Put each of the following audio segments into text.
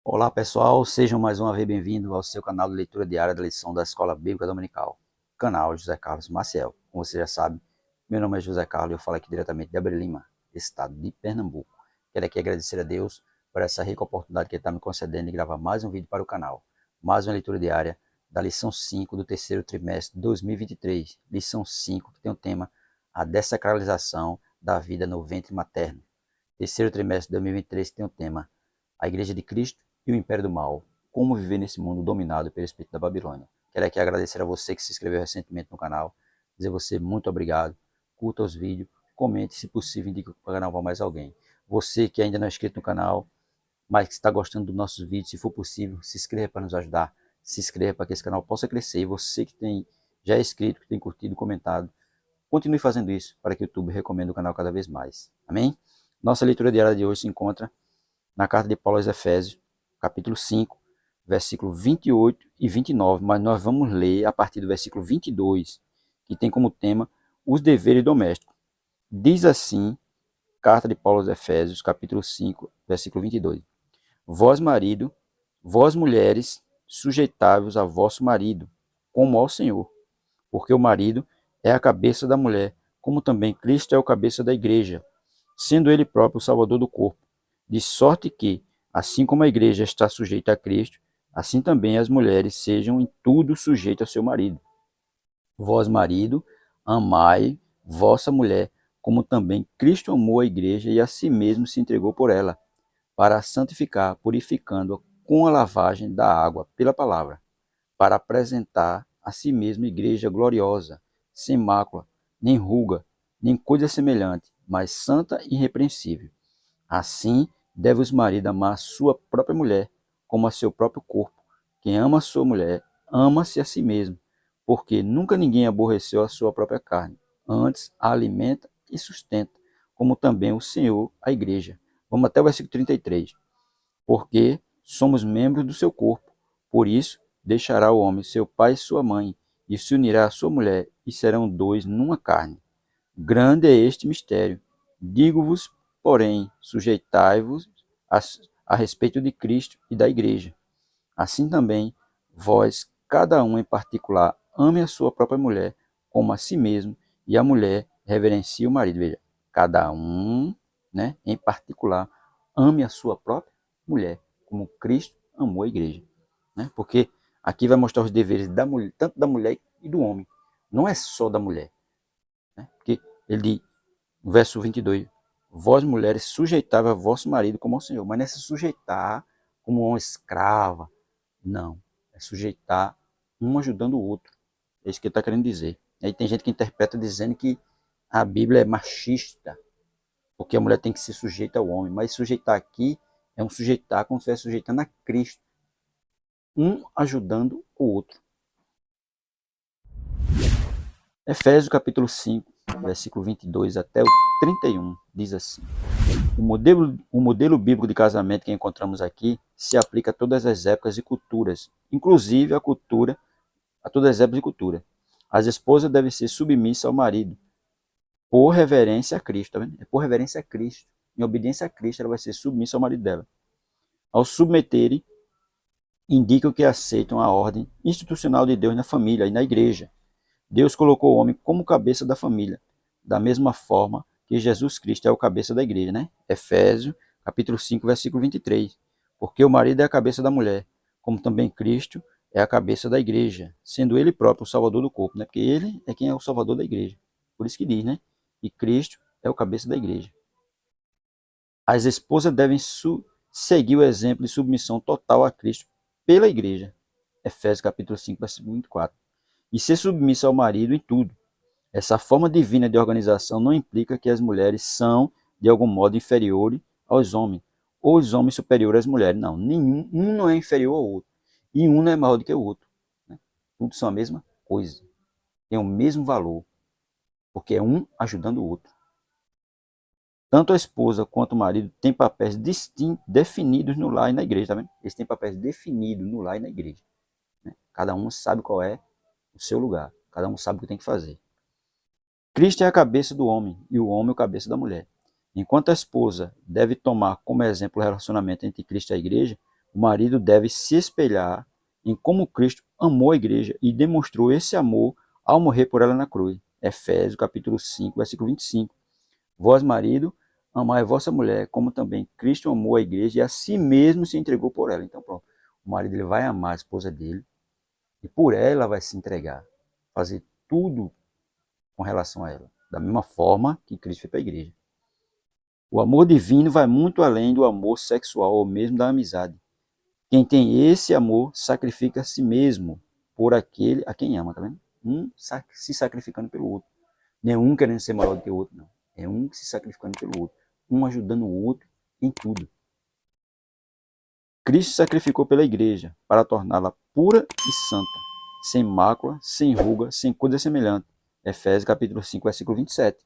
Olá pessoal, sejam mais uma vez bem-vindos ao seu canal de leitura diária da lição da Escola Bíblica Dominical, canal José Carlos Maciel. Como você já sabe, meu nome é José Carlos e eu falo aqui diretamente de Abreu Lima, estado de Pernambuco. Quero aqui agradecer a Deus por essa rica oportunidade que Ele está me concedendo de gravar mais um vídeo para o canal, mais uma leitura diária da lição 5 do terceiro trimestre de 2023, lição 5 que tem o tema A Dessacralização da Vida no Ventre Materno. Terceiro trimestre de 2023 tem o tema A Igreja de Cristo e o Império do Mal, como viver nesse mundo dominado pelo espírito da Babilônia. Quero aqui agradecer a você que se inscreveu recentemente no canal, dizer a você muito obrigado, curta os vídeos, comente, se possível, indique o canal para mais alguém. Você que ainda não é inscrito no canal, mas que está gostando dos nossos vídeos, se for possível, se inscreva para nos ajudar, se inscreva para que esse canal possa crescer. E você que já é inscrito, que tem curtido, comentado, continue fazendo isso para que o YouTube recomende o canal cada vez mais. Amém? Nossa leitura diária de hoje se encontra na carta de Paulo aos Efésios, capítulo 5, versículo 28 e 29, mas nós vamos ler a partir do versículo 22, que tem como tema os deveres domésticos. Diz assim, carta de Paulo aos Efésios, capítulo 5, versículo 22. Vós, marido, vós, mulheres, sujeitai-vos a vosso marido, como ao Senhor, porque o marido é a cabeça da mulher, como também Cristo é o cabeça da igreja, sendo ele próprio o salvador do corpo, de sorte que, assim como a igreja está sujeita a Cristo, assim também as mulheres sejam em tudo sujeitas ao seu marido. Vós, marido, amai vossa mulher, como também Cristo amou a igreja e a si mesmo se entregou por ela, para a santificar, purificando-a com a lavagem da água pela palavra, para apresentar a si mesmo igreja gloriosa, sem mácula, nem ruga, nem coisa semelhante, mas santa e irrepreensível. Assim, deve os maridos amar a sua própria mulher, como a seu próprio corpo. Quem ama a sua mulher, ama-se a si mesmo, porque nunca ninguém aborreceu a sua própria carne, antes a alimenta e sustenta, como também o Senhor a igreja. Vamos até o versículo 33. Porque somos membros do seu corpo. Por isso, deixará o homem seu pai e sua mãe, e se unirá à sua mulher, e serão dois numa carne. Grande é este mistério. Digo-vos, porém, sujeitai-vos a respeito de Cristo e da igreja. Assim também, vós, cada um em particular, ame a sua própria mulher, como a si mesmo, e a mulher reverencie o marido. Veja, cada um, né, em particular, ame a sua própria mulher, como Cristo amou a igreja. Né? Porque aqui vai mostrar os deveres da mulher, tanto da mulher e do homem. Não é só da mulher. Né? Porque ele diz, no verso 22, vós mulheres sujeitai-vos a vosso marido como ao Senhor. Mas não é se sujeitar como uma escrava. Não. É sujeitar um ajudando o outro. É isso que ele está querendo dizer. Aí tem gente que interpreta dizendo que a Bíblia é machista, porque a mulher tem que se sujeitar ao homem. Mas sujeitar aqui é um sujeitar como se estivesse sujeitando a Cristo. Um ajudando o outro. Efésios capítulo 5, versículo 22 até o 31, diz assim. O modelo bíblico de casamento que encontramos aqui se aplica a todas as épocas e culturas, inclusive a todas as épocas e culturas. As esposas devem ser submissas ao marido, por reverência a Cristo, tá vendo? É por reverência a Cristo. Em obediência a Cristo, ela vai ser submissa ao marido dela. Ao submeterem, indicam que aceitam a ordem institucional de Deus na família e na igreja. Deus colocou o homem como cabeça da família, da mesma forma que Jesus Cristo é o cabeça da igreja, né? Efésios, capítulo 5, versículo 23. Porque o marido é a cabeça da mulher, como também Cristo é a cabeça da igreja, sendo ele próprio o salvador do corpo, né? Porque ele é quem é o salvador da igreja. Por isso que diz, né? E Cristo é o cabeça da igreja. As esposas devem seguir o exemplo de submissão total a Cristo pela igreja. Efésios, capítulo 5, versículo 24. E ser submissa ao marido em tudo. Essa forma divina de organização não implica que as mulheres são, de algum modo, inferiores aos homens, ou os homens superiores às mulheres. Não, nenhum, um não é inferior ao outro, e um não é maior do que o outro. Né? Tudo são a mesma coisa, tem o mesmo valor, porque é um ajudando o outro. Tanto a esposa quanto o marido têm papéis distintos, definidos no lar e na igreja, tá vendo? Eles têm papéis definidos no lar e na igreja. Né? Cada um sabe qual é o seu lugar, cada um sabe o que tem que fazer. Cristo é a cabeça do homem e o homem é a cabeça da mulher. Enquanto a esposa deve tomar como exemplo o relacionamento entre Cristo e a igreja, O marido deve se espelhar em como Cristo amou a igreja e demonstrou esse amor ao morrer por ela na cruz. Efésios capítulo 5, versículo 25. Vós, marido, amai vossa mulher, como também Cristo amou a igreja e a si mesmo se entregou por ela. Então, pronto. O marido ele vai amar a esposa dele e por ela vai se entregar, fazer tudo com relação a ela, da mesma forma que Cristo fez para a igreja. O amor divino vai muito além do amor sexual ou mesmo da amizade. Quem tem esse amor sacrifica a si mesmo por aquele a quem ama, tá vendo? Um se sacrificando pelo outro. Nenhum querendo ser maior do que o outro, não. É um se sacrificando pelo outro. Um ajudando o outro em tudo. Cristo sacrificou pela igreja para torná-la pura e santa, sem mácula, sem ruga, sem coisa semelhante. Efésios capítulo 5, versículo 27.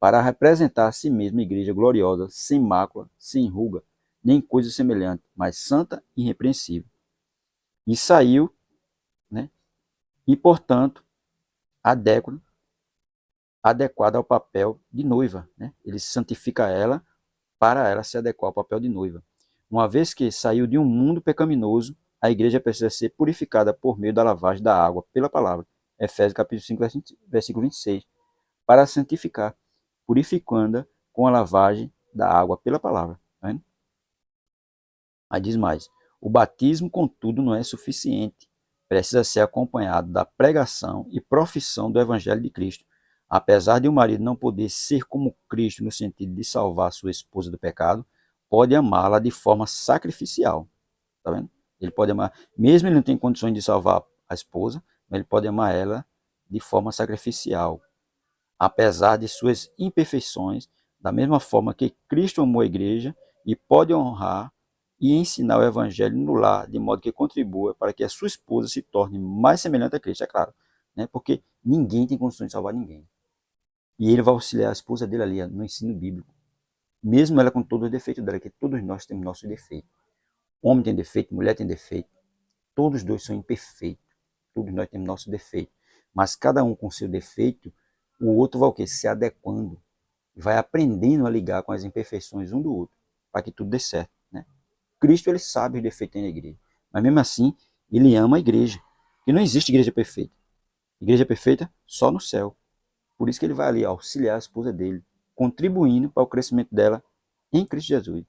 Para representar a si mesma a igreja gloriosa, sem mácula, sem ruga, nem coisa semelhante, mas santa e irrepreensível. E saiu, né? E portanto, adequada ao papel de noiva, né? Ele santifica ela para ela se adequar ao papel de noiva. Uma vez que saiu de um mundo pecaminoso, a igreja precisa ser purificada por meio da lavagem da água pela palavra. Efésios capítulo 5, versículo 26. Para santificar, purificando-a com a lavagem da água pela palavra. Tá vendo? Aí diz mais, o batismo, contudo, não é suficiente. Precisa ser acompanhado da pregação e profissão do Evangelho de Cristo. Apesar de o marido não poder ser como Cristo no sentido de salvar sua esposa do pecado, pode amá-la de forma sacrificial. Tá vendo? Ele pode amar, mesmo ele não tem condições de salvar a esposa, mas ele pode amar ela de forma sacrificial. Apesar de suas imperfeições, da mesma forma que Cristo amou a igreja e pode honrar e ensinar o evangelho no lar, de modo que contribua para que a sua esposa se torne mais semelhante a Cristo, é claro, né? Porque ninguém tem condições de salvar ninguém. E ele vai auxiliar a esposa dele ali no ensino bíblico, mesmo ela com todos os defeitos dela, que todos nós temos nossos defeitos. Homem tem defeito, mulher tem defeito, todos dois são imperfeitos, todos nós temos nossos defeitos, mas cada um com seu defeito, o outro vai o quê? Se adequando, vai aprendendo a ligar com as imperfeições um do outro, para que tudo dê certo, né? Cristo, ele sabe os defeitos da igreja, mas mesmo assim, ele ama a igreja, e não existe igreja perfeita. Igreja perfeita só no céu. Por isso que ele vai ali auxiliar a esposa dele, contribuindo para o crescimento dela em Cristo Jesus.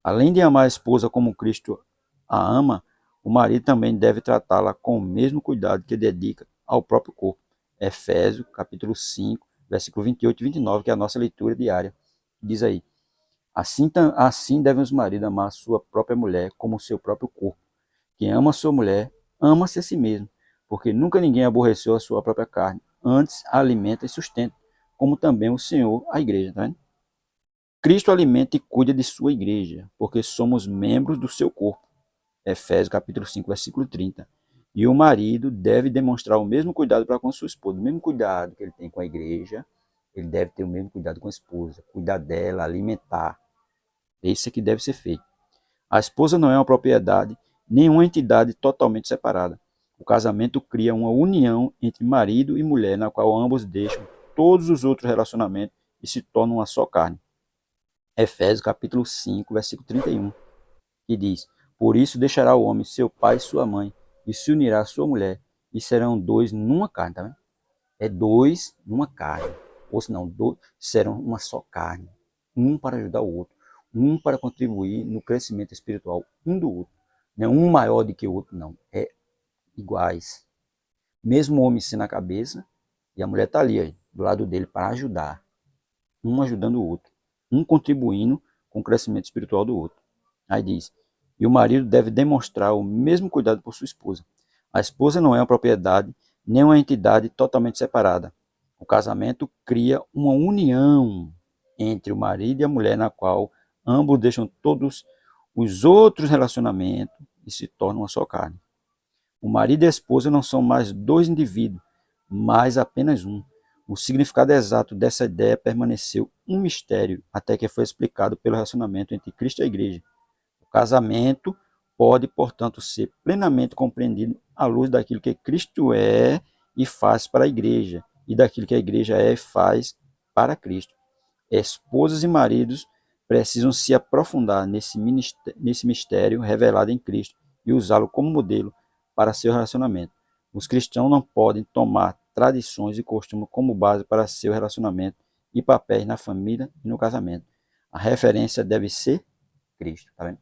Além de amar a esposa como Cristo a ama, o marido também deve tratá-la com o mesmo cuidado que dedica ao próprio corpo. Efésios, capítulo 5, versículo 28 e 29, que é a nossa leitura diária. Diz aí, assim devem os maridos amar a sua própria mulher como o seu próprio corpo. Quem ama a sua mulher, ama-se a si mesmo, porque nunca ninguém aborreceu a sua própria carne, antes a alimenta e sustenta, como também o Senhor a igreja. Tá vendo? Cristo alimenta e cuida de sua igreja, porque somos membros do seu corpo. Efésios capítulo 5, versículo 30. E o marido deve demonstrar o mesmo cuidado para com sua esposa. O mesmo cuidado que ele tem com a igreja, ele deve ter o mesmo cuidado com a esposa. Cuidar dela, alimentar. Isso é que deve ser feito. A esposa não é uma propriedade, nem uma entidade totalmente separada. O casamento cria uma união entre marido e mulher, na qual ambos deixam todos os outros relacionamentos e se tornam uma só carne. Efésios capítulo 5, versículo 31, que diz, por isso deixará o homem seu pai e sua mãe, e se unirá à sua mulher, e serão dois numa carne, tá vendo? É dois numa carne, ou senão, dois serão uma só carne, um para ajudar o outro, um para contribuir no crescimento espiritual um do outro. Não é um maior do que o outro, não, é iguais. Mesmo o homem sendo a cabeça, e a mulher está ali, aí, do lado dele, para ajudar, um ajudando o outro, um contribuindo com o crescimento espiritual do outro. Aí diz, e o marido deve demonstrar o mesmo cuidado por sua esposa. A esposa não é uma propriedade, nem uma entidade totalmente separada. O casamento cria uma união entre o marido e a mulher, na qual ambos deixam todos os outros relacionamentos e se tornam uma só carne. O marido e a esposa não são mais dois indivíduos, mas apenas um. O significado exato dessa ideia permaneceu um mistério até que foi explicado pelo relacionamento entre Cristo e a igreja. O casamento pode, portanto, ser plenamente compreendido à luz daquilo que Cristo é e faz para a igreja, e daquilo que a igreja é e faz para Cristo. Esposas e maridos precisam se aprofundar nesse mistério revelado em Cristo e usá-lo como modelo para seu relacionamento. Os cristãos não podem tomar tradições e costumes como base para seu relacionamento e papéis na família e no casamento. A referência deve ser Cristo, tá vendo?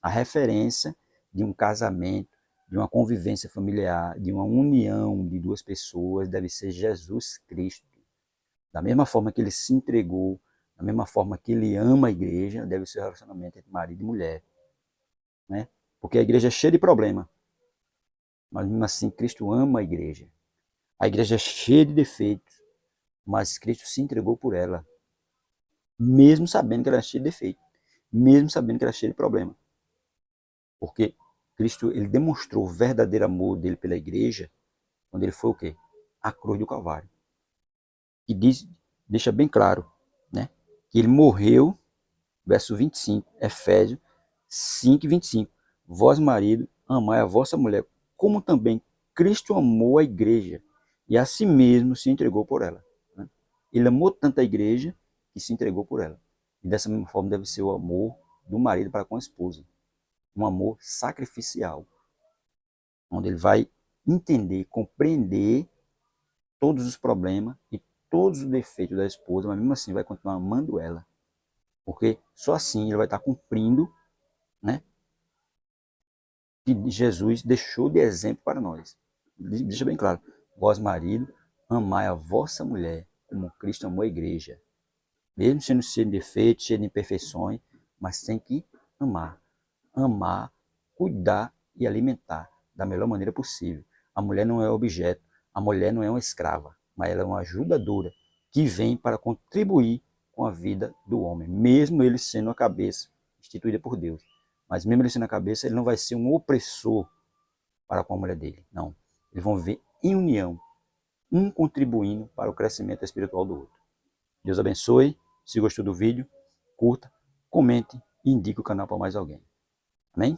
A referência de um casamento, de uma convivência familiar, de uma união de duas pessoas deve ser Jesus Cristo. Da mesma forma que ele se entregou, da mesma forma que ele ama a igreja, deve ser o relacionamento entre marido e mulher, né? Porque a igreja é cheia de problema, mas mesmo assim Cristo ama a igreja. A igreja é cheia de defeitos, mas Cristo se entregou por ela, mesmo sabendo que ela é cheia de defeitos, mesmo sabendo que ela é cheia de problema. Porque Cristo, ele demonstrou o verdadeiro amor dele pela igreja quando ele foi o quê? A cruz do Calvário. E deixa bem claro, né, que ele morreu, verso 25, Efésios 5, 25. Vós, marido, amai a vossa mulher, como também Cristo amou a igreja e a si mesmo se entregou por ela. Né? Ele amou tanto a igreja que se entregou por ela. E dessa mesma forma deve ser o amor do marido para com a esposa. Um amor sacrificial, onde ele vai entender, compreender todos os problemas e todos os defeitos da esposa, mas mesmo assim vai continuar amando ela. Porque só assim ele vai estar cumprindo, né, que Jesus deixou de exemplo para nós. Deixa bem claro, vós marido, amai a vossa mulher, como Cristo amou a igreja. Mesmo sendo cheio de defeitos, cheio de imperfeições, mas tem que amar. Amar, cuidar e alimentar da melhor maneira possível. A mulher não é objeto, a mulher não é uma escrava, mas ela é uma ajudadora que vem para contribuir com a vida do homem, mesmo ele sendo a cabeça instituída por Deus. Mas mesmo ele sendo a cabeça, ele não vai ser um opressor para com a mulher dele, não. Eles vão viver em união, um contribuindo para o crescimento espiritual do outro. Deus abençoe. Se gostou do vídeo, curta, comente e indique o canal para mais alguém. Amém?